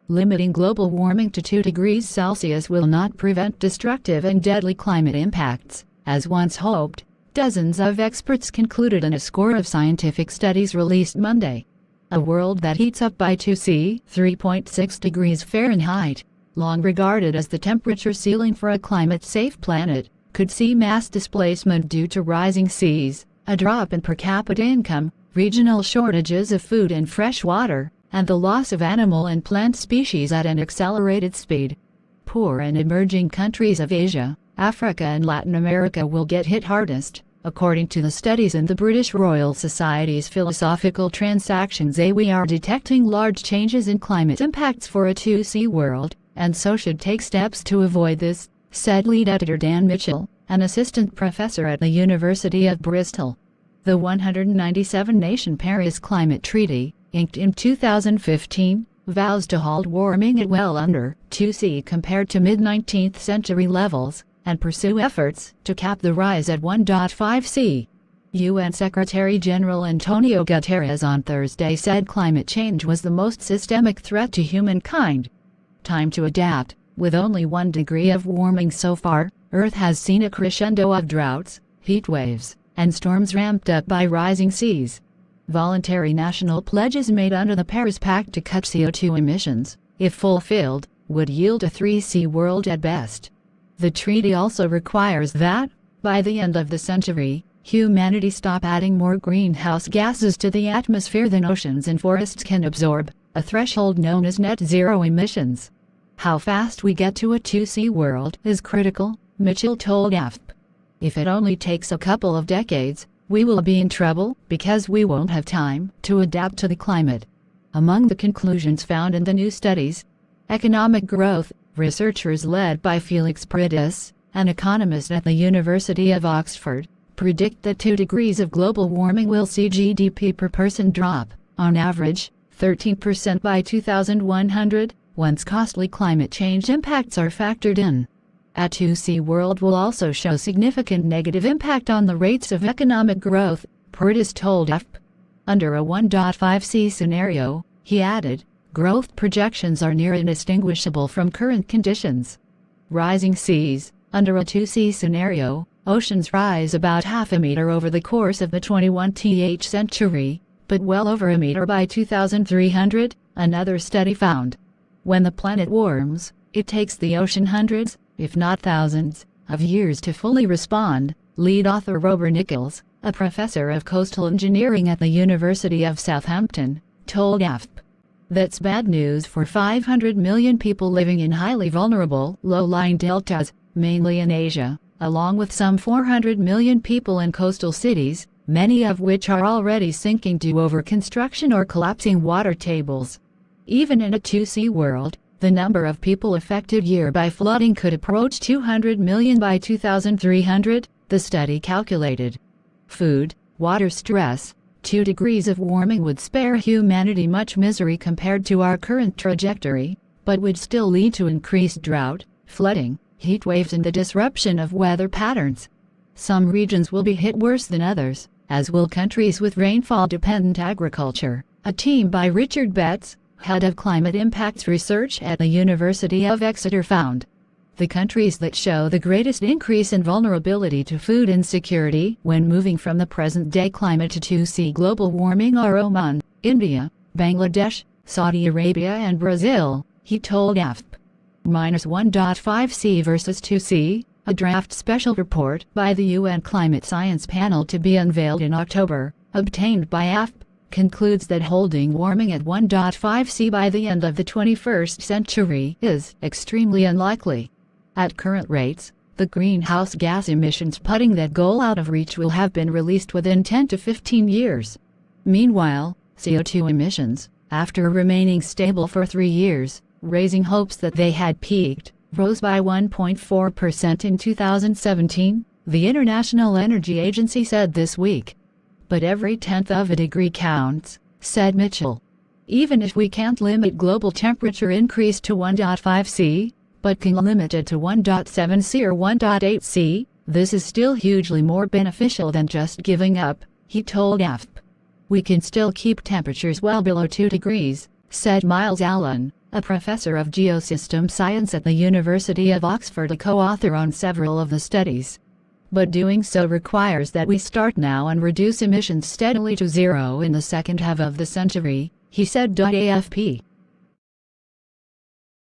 Limiting global warming to 2 degrees Celsius will not prevent destructive and deadly climate impacts, as once hoped, dozens of experts concluded in a score of scientific studies released Monday. A world that heats up by 2°C (3.6 degrees Fahrenheit), long regarded as the temperature ceiling for a climate-safe planet, could see mass displacement due to rising seas, a drop in per capita income, regional shortages of food and fresh water, and the loss of animal and plant species at an accelerated speed. Poor and emerging countries of Asia, Africa and Latin America will get hit hardest, according to the studies in the British Royal Society's Philosophical Transactions. We are detecting large changes in climate impacts for a 2°C world, and so should take steps to avoid this, said lead editor Dan Mitchell, an assistant professor at the University of Bristol. The 197-nation Paris Climate Treaty, inked in 2015, vows to halt warming at well under 2°C compared to mid-19th century levels, and pursue efforts to cap the rise at 1.5°C. UN Secretary-General Antonio Guterres on Thursday said climate change was the most systemic threat to humankind. Time to adapt. With only 1 degree of warming so far, Earth has seen a crescendo of droughts, heat waves, and storms ramped up by rising seas. Voluntary national pledges made under the Paris Pact to cut CO2 emissions, if fulfilled, would yield a 3°C world at best. The treaty also requires that, by the end of the century, humanity stop adding more greenhouse gases to the atmosphere than oceans and forests can absorb, a threshold known as net zero emissions. How fast we get to a 2°C world is critical, Mitchell told AFP. If it only takes a couple of decades, we will be in trouble because we won't have time to adapt to the climate. Among the conclusions found in the new studies, economic growth, researchers led by Felix Paradis, an economist at the University of Oxford, predict that 2 degrees of global warming will see GDP per person drop, on average, 13% by 2100, once costly climate change impacts are factored in. A 2°C world will also show significant negative impact on the rates of economic growth, Paradis told AFP. Under a 1.5°C scenario, he added, growth projections are near indistinguishable from current conditions. Rising seas. Under a 2°C scenario, oceans rise about half a meter over the course of the 21th century, but well over a meter by 2300, another study found. When the planet warms, it takes the ocean hundreds, if not thousands, of years to fully respond, lead author Robert Nichols, a professor of coastal engineering at the University of Southampton, told AFP. That's bad news for 500 million people living in highly vulnerable, low-lying deltas, mainly in Asia, along with some 400 million people in coastal cities, many of which are already sinking due to overconstruction or collapsing water tables. Even in a 2°C world, the number of people affected year by flooding could approach 200 million by 2300, the study calculated. Food, water stress. 2 degrees of warming would spare humanity much misery compared to our current trajectory, but would still lead to increased drought, flooding, heat waves and the disruption of weather patterns. Some regions will be hit worse than others, as will countries with rainfall-dependent agriculture, a team by Richard Betts, head of climate impacts research at the University of Exeter found. The countries that show the greatest increase in vulnerability to food insecurity when moving from the present-day climate to 2°C global warming are Oman, India, Bangladesh, Saudi Arabia and Brazil, he told AFP. -1.5°C versus 2°C, a draft special report by the UN Climate Science Panel to be unveiled in October, obtained by AFP, concludes that holding warming at 1.5°C by the end of the 21st century is extremely unlikely. At current rates, the greenhouse gas emissions putting that goal out of reach will have been released within 10 to 15 years. Meanwhile, CO2 emissions, after remaining stable for 3 years, raising hopes that they had peaked, rose by 1.4% in 2017, the International Energy Agency said this week. But every tenth of a degree counts, said Mitchell. Even if we can't limit global temperature increase to 1.5°C, but can limit it to 1.7°C or 1.8°C, this is still hugely more beneficial than just giving up, he told AFP. We can still keep temperatures well below 2 degrees, said Miles Allen, a professor of geosystem science at the University of Oxford, a co-author on several of the studies. But doing so requires that we start now and reduce emissions steadily to zero in the second half of the century, he said. AFP